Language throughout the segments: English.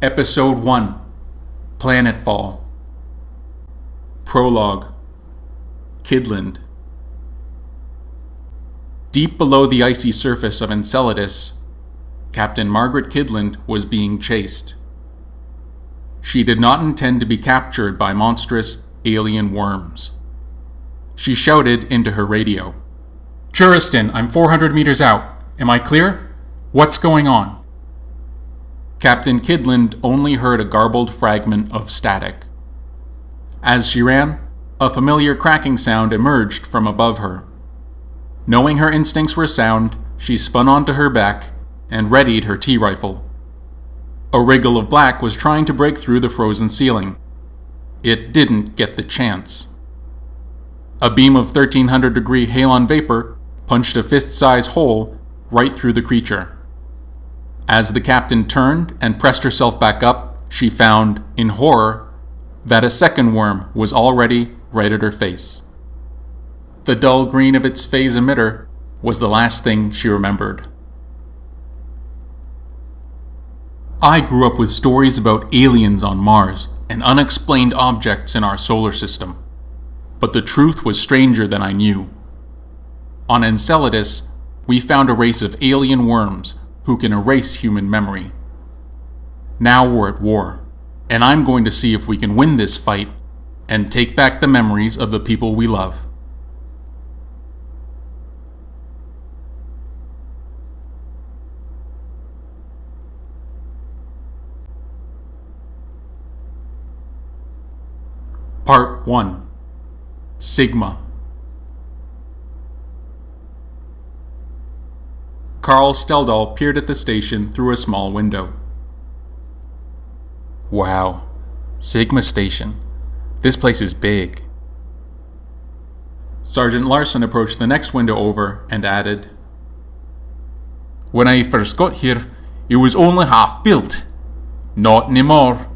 Episode 1 Planetfall. Prologue. Kidland. Deep below the icy surface of Enceladus, Captain Margaret Kidland was being chased. She did not intend to be captured by monstrous alien worms. She shouted into her radio, "Juriston, I'm 400 meters out. Am I clear? What's going on?" Captain Kidland only heard a garbled fragment of static. As she ran, a familiar cracking sound emerged from above her. Knowing her instincts were sound, she spun onto her back and readied her T-rifle. A wriggle of black was trying to break through the frozen ceiling. It didn't get the chance. A beam of 1300-degree halon vapor punched a fist-sized hole right through the creature. As the captain turned and pressed herself back up, she found, in horror, that a second worm was already right at her face. The dull green of its phase emitter was the last thing she remembered. I grew up with stories about aliens on Mars and unexplained objects in our solar system. But the truth was stranger than I knew. On Enceladus, we found a race of alien worms who can erase human memory. Now we're at war, and I'm going to see if we can win this fight and take back the memories of the people we love. Part 1. Sigma. Carl Steldahl peered at the station through a small window. Wow, Sigma Station. This place is big. Sergeant Larson approached the next window over and added, "When I first got here, it was only half built. Not anymore."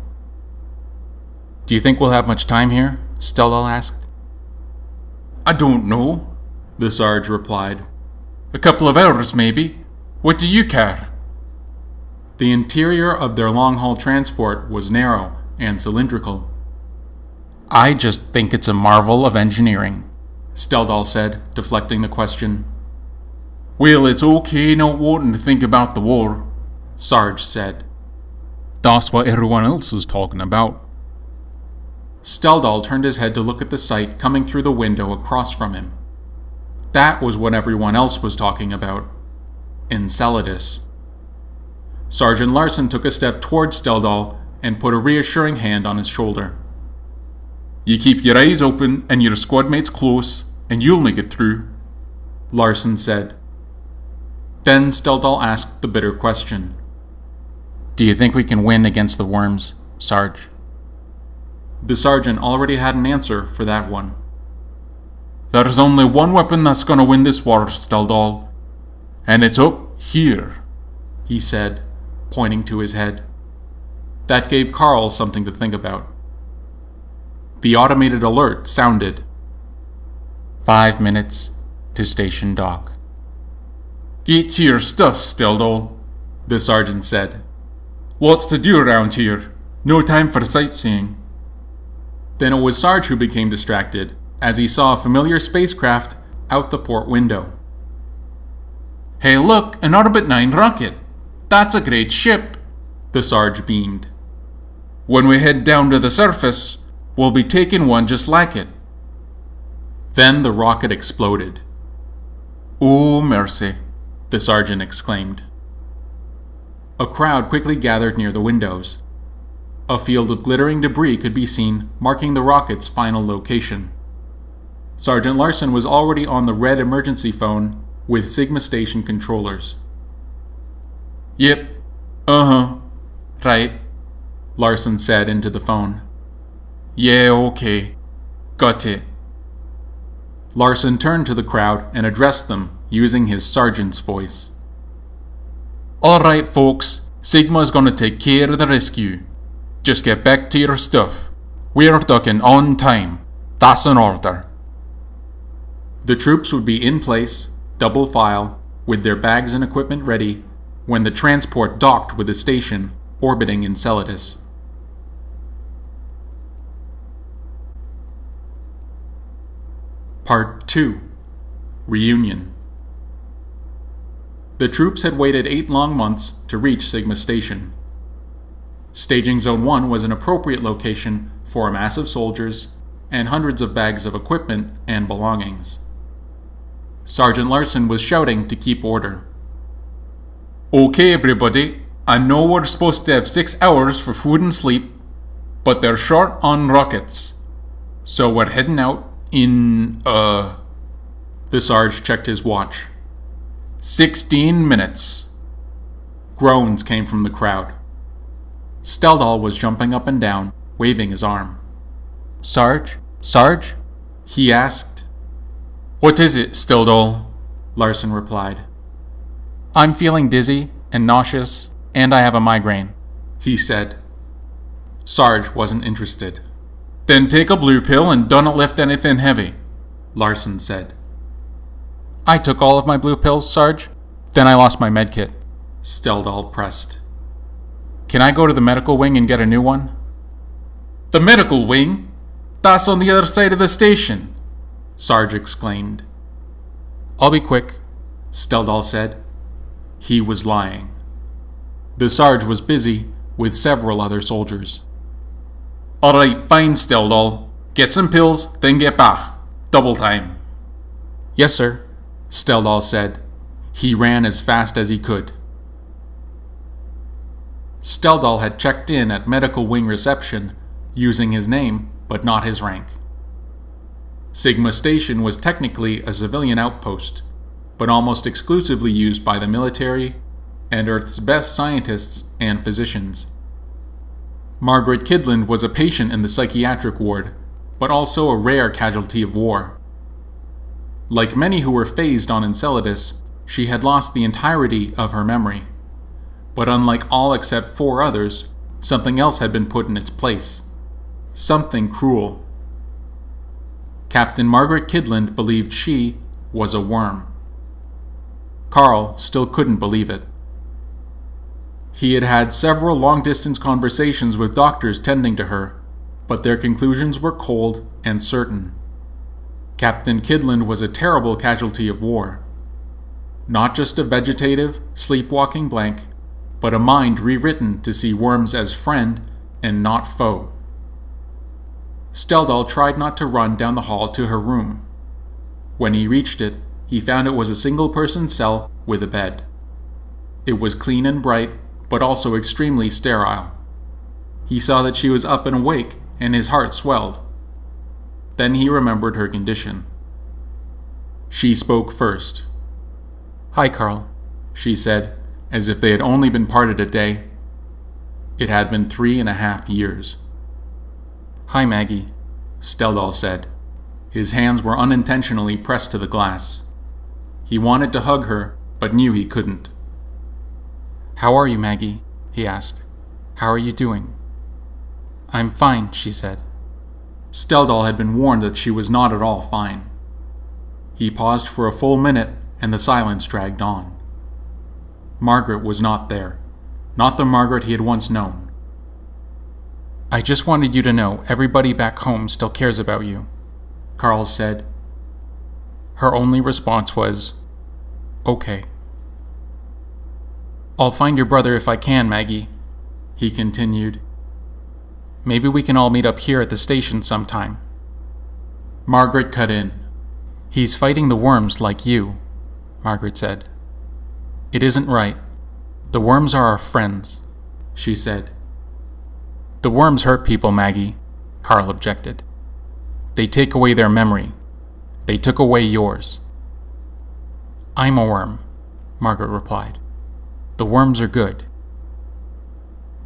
"Do you think we'll have much time here?" Steldahl asked. "I don't know," the Sarge replied. "A couple of hours, maybe. What do you care?" The interior of their long-haul transport was narrow and cylindrical. "I just think it's a marvel of engineering," Steldahl said, deflecting the question. "Well, it's okay not wanting to think about the war," Sarge said. "That's what everyone else is talking about." Steldahl turned his head to look at the sight coming through the window across from him. That was what everyone else was talking about. Enceladus. Sergeant Larson took a step towards Steldahl and put a reassuring hand on his shoulder. "You keep your eyes open and your squad mates close, and you'll make it through," Larson said. Then Steldahl asked the bitter question. "Do you think we can win against the worms, Sarge?" The sergeant already had an answer for that one. "There's only one weapon that's gonna win this war, Steldahl. And it's up here," he said, pointing to his head. That gave Carl something to think about. The automated alert sounded. 5 minutes to station dock. "Get to your stuff, Steldahl," the sergeant said. "Lots to do around here. No time for sightseeing." Then it was Sarge who became distracted as he saw a familiar spacecraft out the port window. "Hey look, an Orbit 9 rocket! That's a great ship!" the Sarge beamed. "When we head down to the surface, we'll be taking one just like it." Then the rocket exploded. "Oh, mercy," the sergeant exclaimed. A crowd quickly gathered near the windows. A field of glittering debris could be seen, marking the rocket's final location. Sergeant Larson was already on the red emergency phone with Sigma Station controllers. "Yep, right," Larson said into the phone. "Yeah, okay, got it." Larson turned to the crowd and addressed them using his sergeant's voice. "All right, folks, Sigma's gonna take care of the rescue. Just get back to your stuff. We're docking on time. That's an order." The troops would be in place, double file, with their bags and equipment ready, when the transport docked with the station orbiting Enceladus. Part 2. Reunion. The troops had waited 8 long months to reach Sigma Station. Staging Zone 1 was an appropriate location for a mass of soldiers and hundreds of bags of equipment and belongings. Sergeant Larson was shouting to keep order. "Okay, everybody, I know we're supposed to have 6 hours for food and sleep, but they're short on rockets. So we're heading out in, The Sarge checked his watch. 16 minutes. Groans came from the crowd. Steldal was jumping up and down, waving his arm. "Sarge? Sarge?" he asked. "What is it, Steldal?" Larson replied. "I'm feeling dizzy and nauseous, and I have a migraine," he said. Sarge wasn't interested. "Then take a blue pill and don't lift anything heavy," Larson said. "I took all of my blue pills, Sarge. Then I lost my medkit," Steldal pressed. "Can I go to the medical wing and get a new one?" "The medical wing? That's on the other side of the station," Sarge exclaimed. "I'll be quick," Steldal said. He was lying. The Sarge was busy with several other soldiers. "Alright, fine, Steldal. Get some pills, then get back. Double time." "Yes, sir," Steldal said. He ran as fast as he could. Steldal had checked in at medical wing reception using his name, but not his rank. Sigma Station was technically a civilian outpost, but almost exclusively used by the military and Earth's best scientists and physicians. Margaret Kidland was a patient in the psychiatric ward, but also a rare casualty of war. Like many who were phased on Enceladus, she had lost the entirety of her memory. But unlike all except 4 others, something else had been put in its place. Something cruel. Captain Margaret Kidland believed she was a worm. Carl still couldn't believe it. He had had several long-distance conversations with doctors tending to her, but their conclusions were cold and certain. Captain Kidland was a terrible casualty of war. Not just a vegetative, sleepwalking blank, but a mind rewritten to see worms as friend and not foe. Steldal tried not to run down the hall to her room. When he reached it, he found it was a single-person cell with a bed. It was clean and bright, but also extremely sterile. He saw that she was up and awake, and his heart swelled. Then he remembered her condition. She spoke first. "Hi, Carl," she said, as if they had only been parted a day. It had been 3.5 years. "Hi, Maggie," Steldal said. His hands were unintentionally pressed to the glass. He wanted to hug her, but knew he couldn't. "How are you, Maggie?" he asked. "How are you doing?" "I'm fine," she said. Steldal had been warned that she was not at all fine. He paused for a full minute, and the silence dragged on. Margaret was not there. Not the Margaret he had once known. "I just wanted you to know everybody back home still cares about you," Carl said. Her only response was, "Okay." "I'll find your brother if I can, Maggie," he continued. "Maybe we can all meet up here at the station sometime." Margaret cut in. "He's fighting the worms like you," Margaret said. "It isn't right. The worms are our friends," she said. "The worms hurt people, Maggie," Carl objected. "They take away their memory. They took away yours." "I'm a worm," Margaret replied. "The worms are good."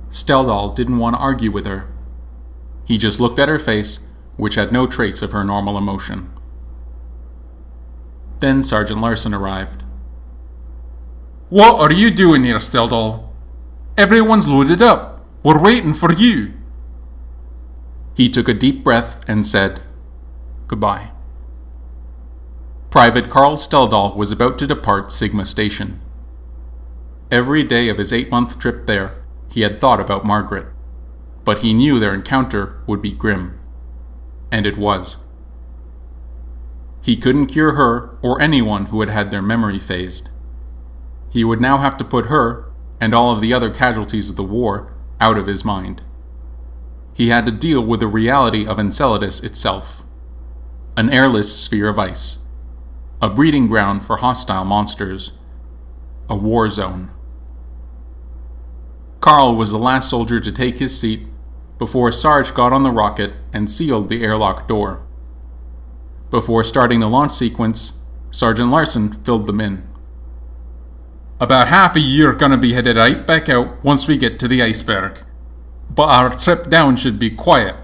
Steldal didn't want to argue with her. He just looked at her face, which had no trace of her normal emotion. Then Sergeant Larson arrived. "What are you doing here, Steldal? Everyone's loaded up. We're waiting for you." He took a deep breath and said, "Goodbye." Private Carl Steldal was about to depart Sigma Station. Every day of his 8-month trip there He had thought about Margaret, but he knew their encounter would be grim. And it was. He couldn't cure her or anyone who had had their memory phased. He would now have to put her, and all of the other casualties of the war, out of his mind. He had to deal with the reality of Enceladus itself. An airless sphere of ice. A breeding ground for hostile monsters. A war zone. Carl was the last soldier to take his seat before Sarge got on the rocket and sealed the airlock door. Before starting the launch sequence, Sergeant Larson filled them in. About half of you are going to be headed right back out once we get to the iceberg. But our trip down should be quiet.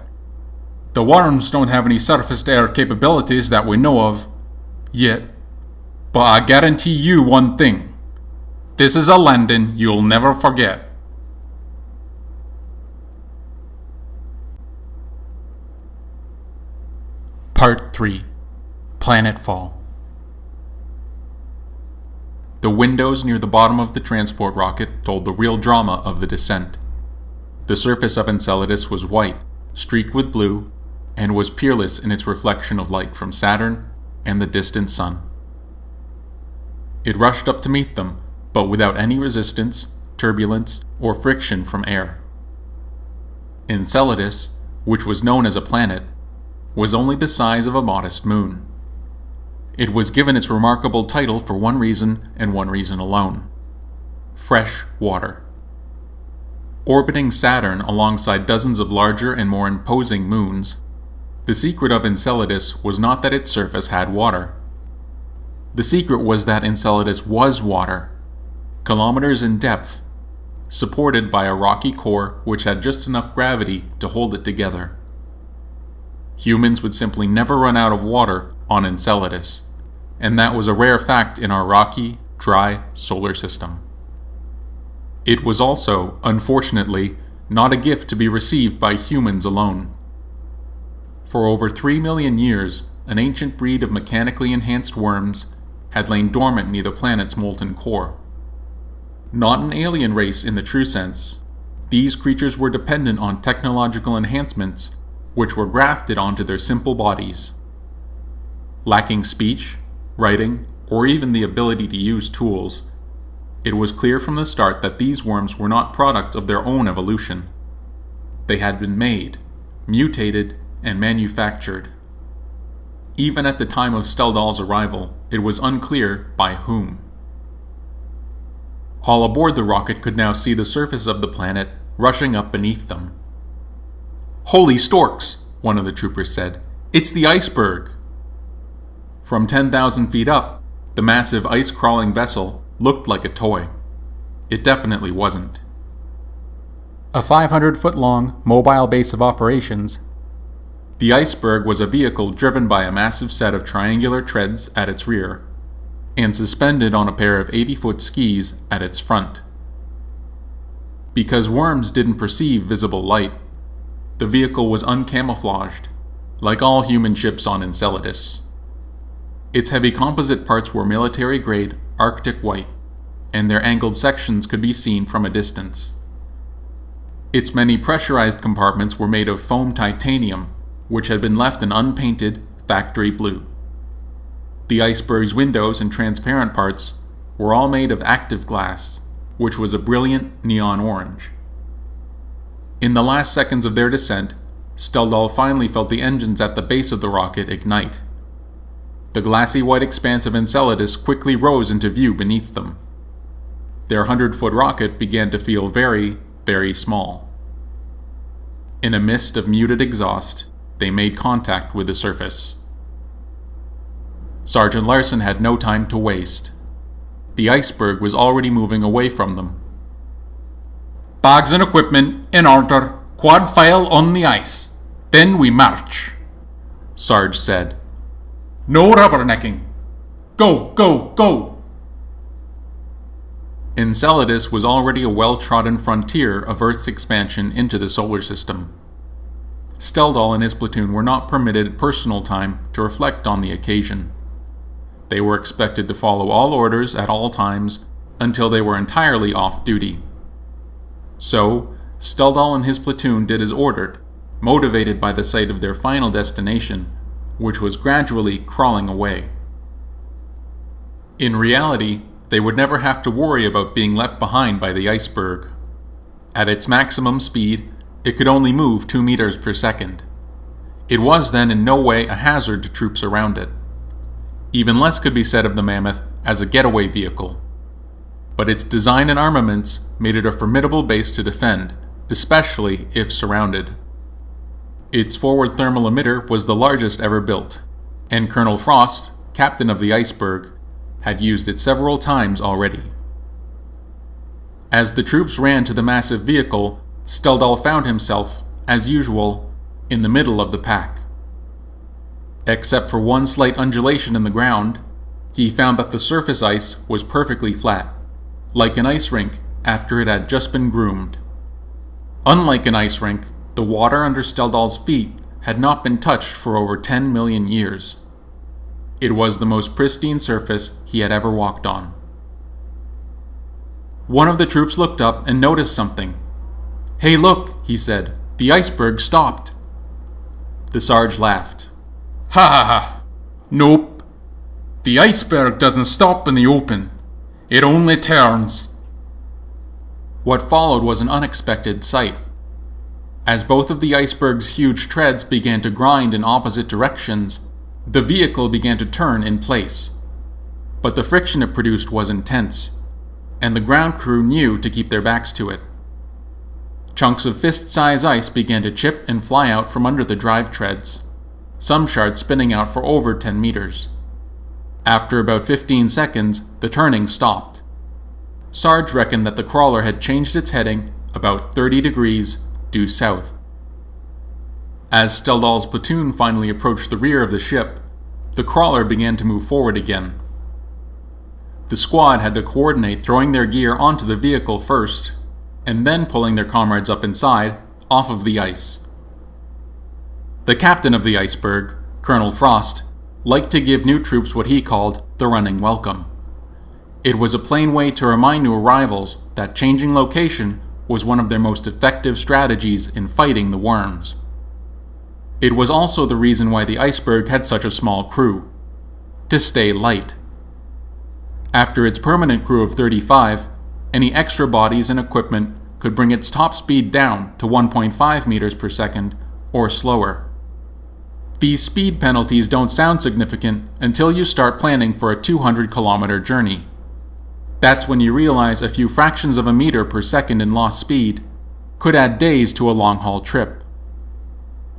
The worms don't have any surface-to-air capabilities that we know of, yet. But I guarantee you one thing. This is a landing you'll never forget. Part 3. Planetfall. The windows near the bottom of the transport rocket told the real drama of the descent. The surface of Enceladus was white, streaked with blue, and was peerless in its reflection of light from Saturn and the distant sun. It rushed up to meet them, but without any resistance, turbulence, or friction from air. Enceladus, which was known as a planet, was only the size of a modest moon. It was given its remarkable title for one reason and one reason alone: fresh water. Orbiting Saturn alongside dozens of larger and more imposing moons, the secret of Enceladus was not that its surface had water. The secret was that Enceladus was water, kilometers in depth, supported by a rocky core which had just enough gravity to hold it together. Humans would simply never run out of water on Enceladus, and that was a rare fact in our rocky, dry solar system. It was also, unfortunately, not a gift to be received by humans alone. For over 3 million years, an ancient breed of mechanically enhanced worms had lain dormant near the planet's molten core. Not an alien race in the true sense, these creatures were dependent on technological enhancements which were grafted onto their simple bodies. Lacking speech, writing, or even the ability to use tools, it was clear from the start that these worms were not products of their own evolution. They had been made, mutated, and manufactured. Even at the time of Steldal's arrival, it was unclear by whom. All aboard the rocket could now see the surface of the planet rushing up beneath them. "Holy storks," one of the troopers said. "It's the iceberg." From 10,000 feet up, the massive ice-crawling vessel looked like a toy. It definitely wasn't. A 500-foot-long mobile base of operations, the iceberg was a vehicle driven by a massive set of triangular treads at its rear, and suspended on a pair of 80-foot skis at its front. Because worms didn't perceive visible light, the vehicle was uncamouflaged, like all human ships on Enceladus. Its heavy composite parts were military-grade Arctic white, and their angled sections could be seen from a distance. Its many pressurized compartments were made of foam titanium, which had been left an unpainted factory blue. The iceberg's windows and transparent parts were all made of active glass, which was a brilliant neon orange. In the last seconds of their descent, Steldal finally felt the engines at the base of the rocket ignite. The glassy white expanse of Enceladus quickly rose into view beneath them. Their 100-foot rocket began to feel very, very small. In a mist of muted exhaust, they made contact with the surface. Sergeant Larson had no time to waste. The iceberg was already moving away from them. "Bags and equipment in order, quad file on the ice. Then we march," Sarge said. "No rubbernecking. Go, go, go!" Enceladus was already a well-trodden frontier of Earth's expansion into the solar system. Steldal and his platoon were not permitted personal time to reflect on the occasion. They were expected to follow all orders at all times until they were entirely off duty. So, Steldal and his platoon did as ordered, motivated by the sight of their final destination, which was gradually crawling away. In reality, they would never have to worry about being left behind by the iceberg. At its maximum speed, it could only move 2 meters per second. It was then in no way a hazard to troops around it. Even less could be said of the Mammoth as a getaway vehicle. But its design and armaments made it a formidable base to defend, especially if surrounded. Its forward thermal emitter was the largest ever built, and Colonel Frost, captain of the iceberg, had used it several times already. As the troops ran to the massive vehicle, Steldal found himself, as usual, in the middle of the pack. Except for one slight undulation in the ground, he found that the surface ice was perfectly flat, like an ice rink after it had just been groomed. Unlike an ice rink, the water under Steldal's feet had not been touched for over 10 million years. It was the most pristine surface he had ever walked on. One of the troops looked up and noticed something. "Hey, look," he said, "the iceberg stopped." The Sarge laughed. "Ha ha ha! Nope. The iceberg doesn't stop in the open. It only turns." What followed was an unexpected sight. As both of the iceberg's huge treads began to grind in opposite directions, the vehicle began to turn in place. But the friction it produced was intense, and the ground crew knew to keep their backs to it. Chunks of fist-size ice began to chip and fly out from under the drive treads, some shards spinning out for over 10 meters. After about 15 seconds, the turning stopped. Sarge reckoned that the crawler had changed its heading about 30 degrees due south. As Steldal's platoon finally approached the rear of the ship, the crawler began to move forward again. The squad had to coordinate throwing their gear onto the vehicle first, and then pulling their comrades up inside, off of the ice. The captain of the iceberg, Colonel Frost, liked to give new troops what he called the running welcome. It was a plain way to remind new arrivals that changing location was one of their most effective strategies in fighting the worms. It was also the reason why the iceberg had such a small crew: to stay light. After its permanent crew of 35, any extra bodies and equipment could bring its top speed down to 1.5 meters per second or slower. These speed penalties don't sound significant until you start planning for a 200-kilometer journey. That's when you realize a few fractions of a meter per second in lost speed could add days to a long-haul trip.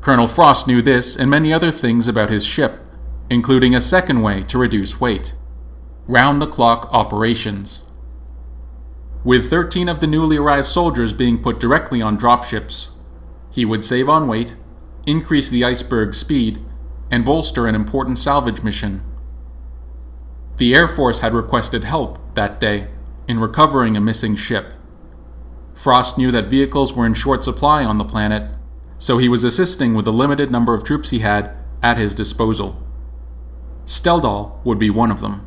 Colonel Frost knew this and many other things about his ship, including a second way to reduce weight: round-the-clock operations. With 13 of the newly arrived soldiers being put directly on dropships, he would save on weight, increase the iceberg's speed, and bolster an important salvage mission. The Air Force had requested help that day in recovering a missing ship. Frost knew that vehicles were in short supply on the planet, so he was assisting with the limited number of troops he had at his disposal. Steldal would be one of them.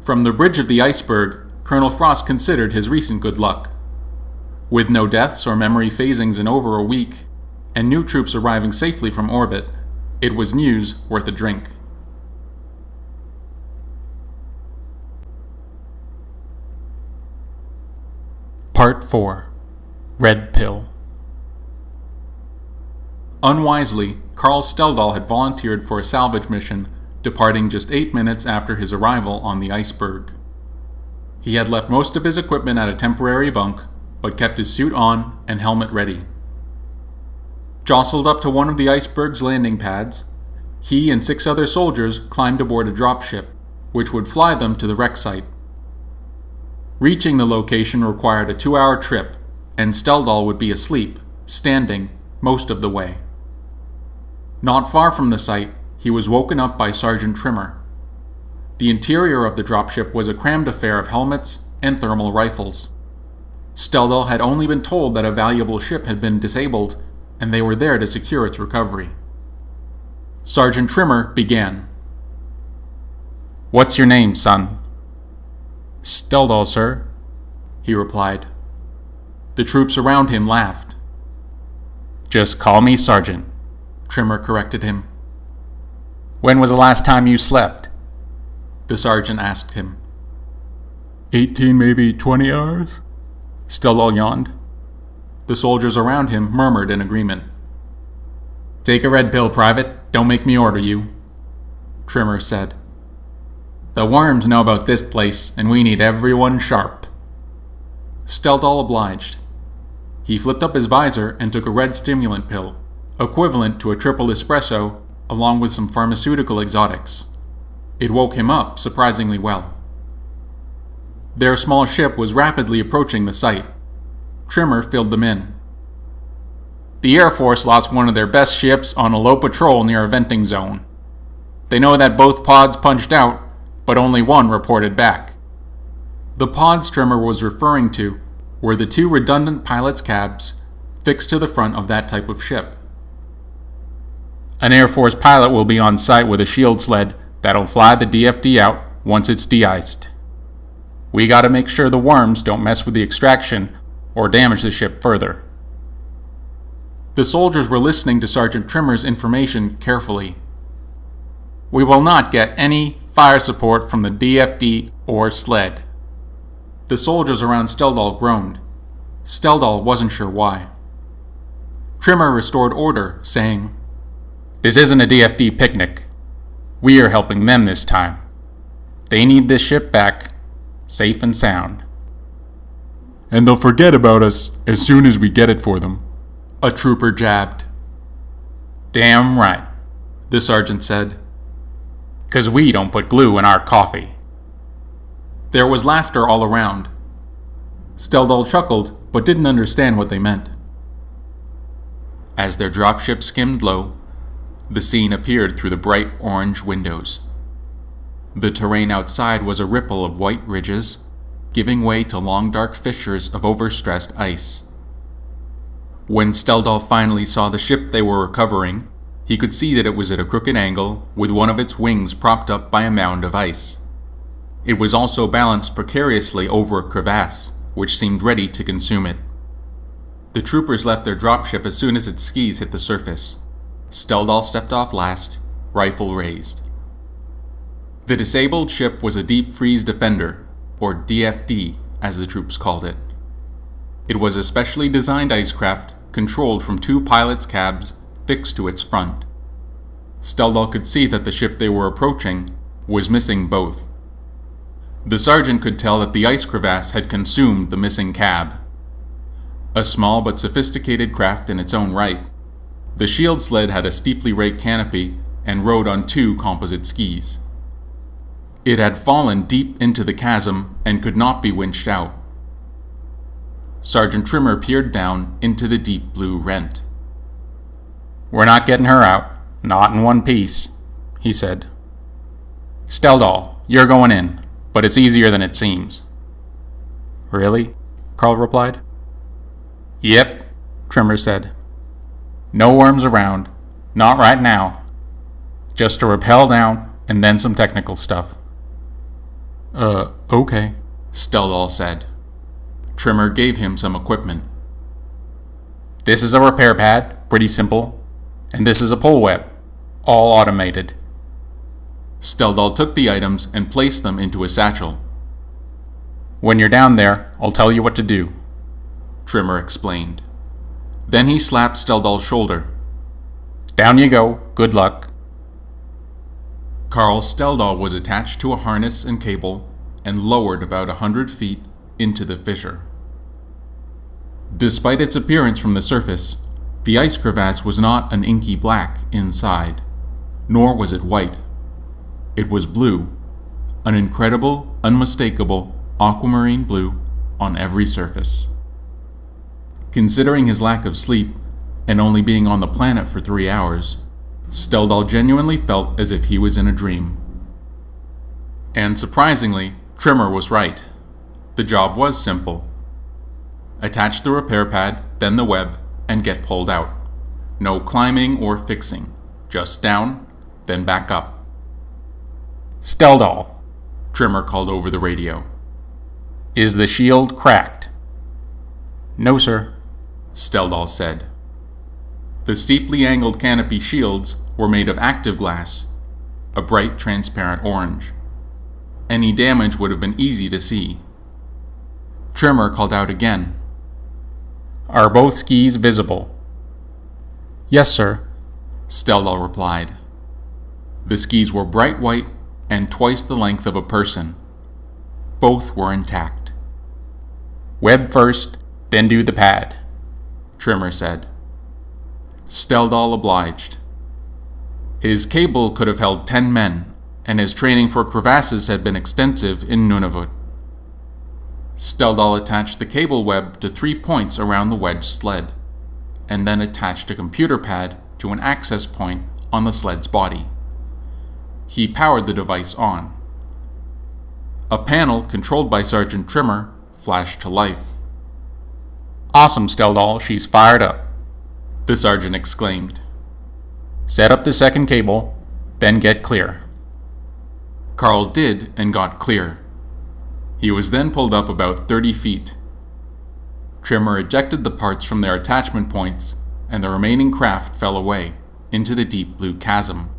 From the bridge of the iceberg, Colonel Frost considered his recent good luck. With no deaths or memory phasings in over a week, and new troops arriving safely from orbit, it was news worth a drink. Part 4. Red Pill. Unwisely, Carl Steldal had volunteered for a salvage mission, departing just 8 minutes after his arrival on the iceberg. He had left most of his equipment at a temporary bunk, but kept his suit on and helmet ready. Jostled up to one of the iceberg's landing pads, he and 6 other soldiers climbed aboard a dropship, which would fly them to the wreck site. Reaching the location required a 2-hour trip, and Steldal would be asleep, standing, most of the way. Not far from the site, he was woken up by Sergeant Trimmer. The interior of the dropship was a crammed affair of helmets and thermal rifles. Steldal had only been told that a valuable ship had been disabled, and they were there to secure its recovery. Sergeant Trimmer began. "What's your name, son?" "Steldal, sir," he replied. The troops around him laughed. "Just call me Sergeant," Trimmer corrected him. "When was the last time you slept?" The sergeant asked him. 18, maybe 20 hours? Stildahl yawned. The soldiers around him murmured in agreement. "Take a red pill, Private. Don't make me order you," Trimmer said. "The worms know about this place, and we need everyone sharp." Stildahl obliged. He flipped up his visor and took a red stimulant pill, equivalent to a triple espresso, along with some pharmaceutical exotics. It woke him up surprisingly well. Their small ship was rapidly approaching the site. Trimmer filled them in. "The Air Force lost one of their best ships on a low patrol near a venting zone. They know that both pods punched out, but only one reported back." The pods Trimmer was referring to were the 2 redundant pilots' cabs fixed to the front of that type of ship. "An Air Force pilot will be on site with a shield sled that'll fly the DFD out once it's de-iced. We gotta make sure the worms don't mess with the extraction or damage the ship further." The soldiers were listening to Sergeant Trimmer's information carefully. "We will not get any fire support from the DFD or sled." The soldiers around Stildahl groaned. Stildahl wasn't sure why. Trimmer restored order, saying, "This isn't a DFD picnic. We are helping them this time. They need this ship back, safe and sound." "And they'll forget about us as soon as we get it for them," a trooper jabbed. "Damn right," the sergeant said. "'Cause we don't put glue in our coffee." There was laughter all around. Stildahl chuckled, but didn't understand what they meant. As their dropship skimmed low, the scene appeared through the bright orange windows. The terrain outside was a ripple of white ridges, giving way to long dark fissures of overstressed ice. When Stildahl finally saw the ship they were recovering, he could see that it was at a crooked angle, with one of its wings propped up by a mound of ice. It was also balanced precariously over a crevasse, which seemed ready to consume it. The troopers left their dropship as soon as its skis hit the surface. Stildahl stepped off last, rifle raised. The disabled ship was a Deep Freeze Defender, or DFD as the troops called it. It was a specially designed icecraft controlled from 2 pilots' cabs fixed to its front. Stildahl could see that the ship they were approaching was missing both. The sergeant could tell that the ice crevasse had consumed the missing cab. A small but sophisticated craft in its own right, the shield sled had a steeply raked canopy and rode on 2 composite skis. It had fallen deep into the chasm and could not be winched out. Sergeant Trimmer peered down into the deep blue rent. "We're not getting her out, not in one piece," he said. "Stildahl, you're going in, but it's easier than it seems." "Really?" Carl replied. "Yep," Trimmer said. "No worms around, not right now. Just to rappel down and then some technical stuff." Okay, Stildahl said. Trimmer gave him some equipment. "This is a repair pad, pretty simple, and this is a pull web, all automated." Stildahl took the items and placed them into a satchel. "When you're down there, I'll tell you what to do," Trimmer explained. Then he slapped Stildahl's shoulder. "Down you go, good luck." Carl Stildahl was attached to a harness and cable and lowered about 100 feet into the fissure. Despite its appearance from the surface, the ice crevasse was not an inky black inside, nor was it white. It was blue, an incredible, unmistakable aquamarine blue on every surface. Considering his lack of sleep, and only being on the planet for 3 hours, Stildahl genuinely felt as if he was in a dream. And surprisingly, Trimmer was right. The job was simple. Attach the repair pad, then the web, and get pulled out. No climbing or fixing. Just down, then back up. "Stildahl," Trimmer called over the radio. "Is the shield cracked?" No, sir, Steldal said. The steeply angled canopy shields were made of active glass, a bright transparent orange. Any damage would have been easy to see. Trimmer called out again. Are both skis visible? Yes, sir, Steldal replied. The skis were bright white and twice the length of a person. Both were intact. Web first, then do the pad, Trimmer said. Steldal obliged. His cable could have held 10 men, and his training for crevasses had been extensive in Nunavut. Steldal attached the cable web to 3 points around the wedge sled, and then attached a computer pad to an access point on the sled's body. He powered the device on. A panel controlled by Sergeant Trimmer flashed to life. Awesome, Steldal, she's fired up, the sergeant exclaimed. Set up the second cable, then get clear. Carl did and got clear. He was then pulled up about 30 feet. Trimmer ejected the parts from their attachment points, and the remaining craft fell away into the deep blue chasm.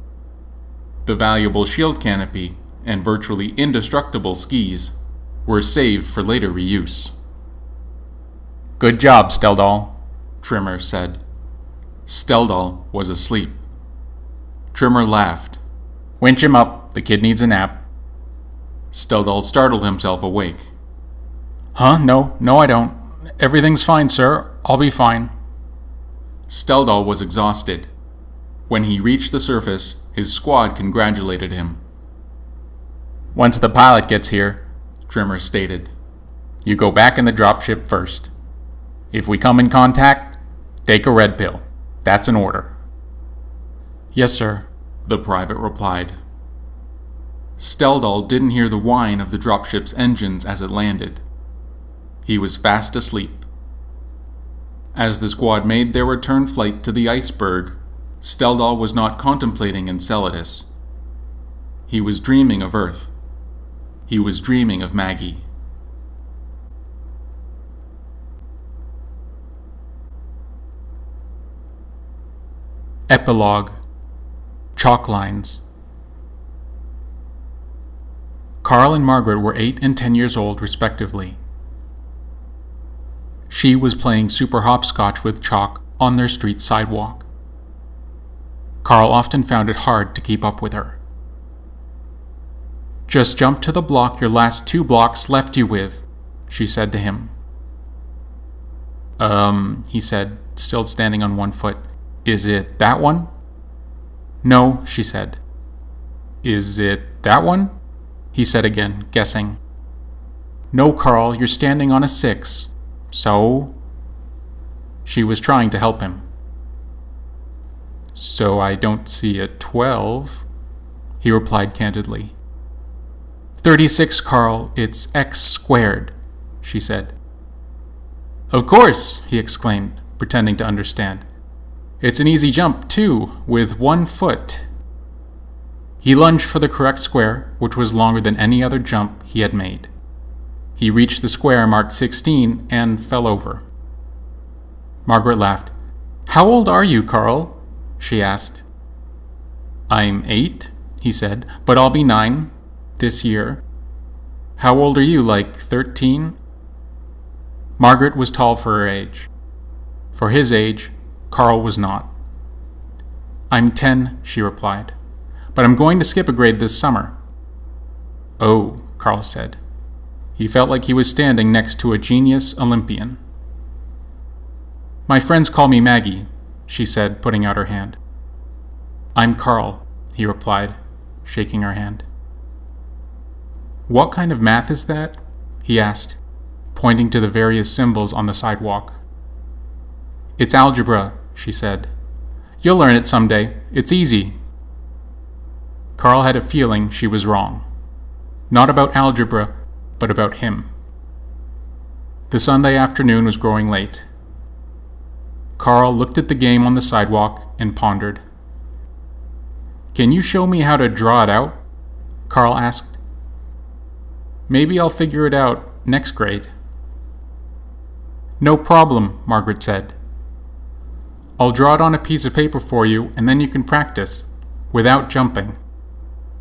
The valuable shield canopy and virtually indestructible skis were saved for later reuse. Good job, Steldal, Trimmer said. Steldal was asleep. Trimmer laughed. Winch him up, the kid needs a nap. Steldal startled himself awake. Huh? No, I don't. Everything's fine, sir. I'll be fine. Steldal was exhausted. When he reached the surface, his squad congratulated him. Once the pilot gets here, Trimmer stated, you go back in the dropship first. If we come in contact, take a red pill. That's an order. Yes, sir, the private replied. Steldal didn't hear the whine of the dropship's engines as it landed. He was fast asleep. As the squad made their return flight to the iceberg, Steldal was not contemplating Enceladus. He was dreaming of Earth. He was dreaming of Maggie. Epilogue. Chalk lines. Carl and Margaret were 8 and 10 years old, respectively. She was playing super hopscotch with chalk on their street sidewalk. Carl often found it hard to keep up with her. Just jump to the block your last 2 blocks left you with, she said to him. He said, still standing on one foot. Is it that one? No, she said. Is it that one? He said again, guessing. No, Carl, you're standing on a 6. So? She was trying to help him. So I don't see a 12, he replied candidly. 36, Carl, it's x squared, she said. Of course, he exclaimed, pretending to understand. It's an easy jump, too, with 1 foot. He lunged for the correct square, which was longer than any other jump he had made. He reached the square marked 16 and fell over. Margaret laughed. How old are you, Carl? She asked. I'm 8, he said, but I'll be 9 this year. How old are you, like 13? Margaret was tall for her age. For his age, Carl was not. I'm 10, she replied, but I'm going to skip a grade this summer. Oh, Carl said. He felt like he was standing next to a genius Olympian. My friends call me Maggie, she said, putting out her hand. I'm Carl, he replied, shaking her hand. What kind of math is that? He asked, pointing to the various symbols on the sidewalk. It's algebra, she said. You'll learn it someday. It's easy. Carl had a feeling she was wrong. Not about algebra, but about him. The Sunday afternoon was growing late. Carl looked at the game on the sidewalk and pondered. Can you show me how to draw it out? Carl asked. Maybe I'll figure it out next grade. No problem, Margaret said. I'll draw it on a piece of paper for you, and then you can practice, without jumping.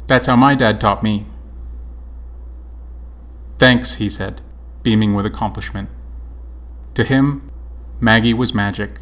That's how my dad taught me. Thanks, he said, beaming with accomplishment. To him, Maggie was magic.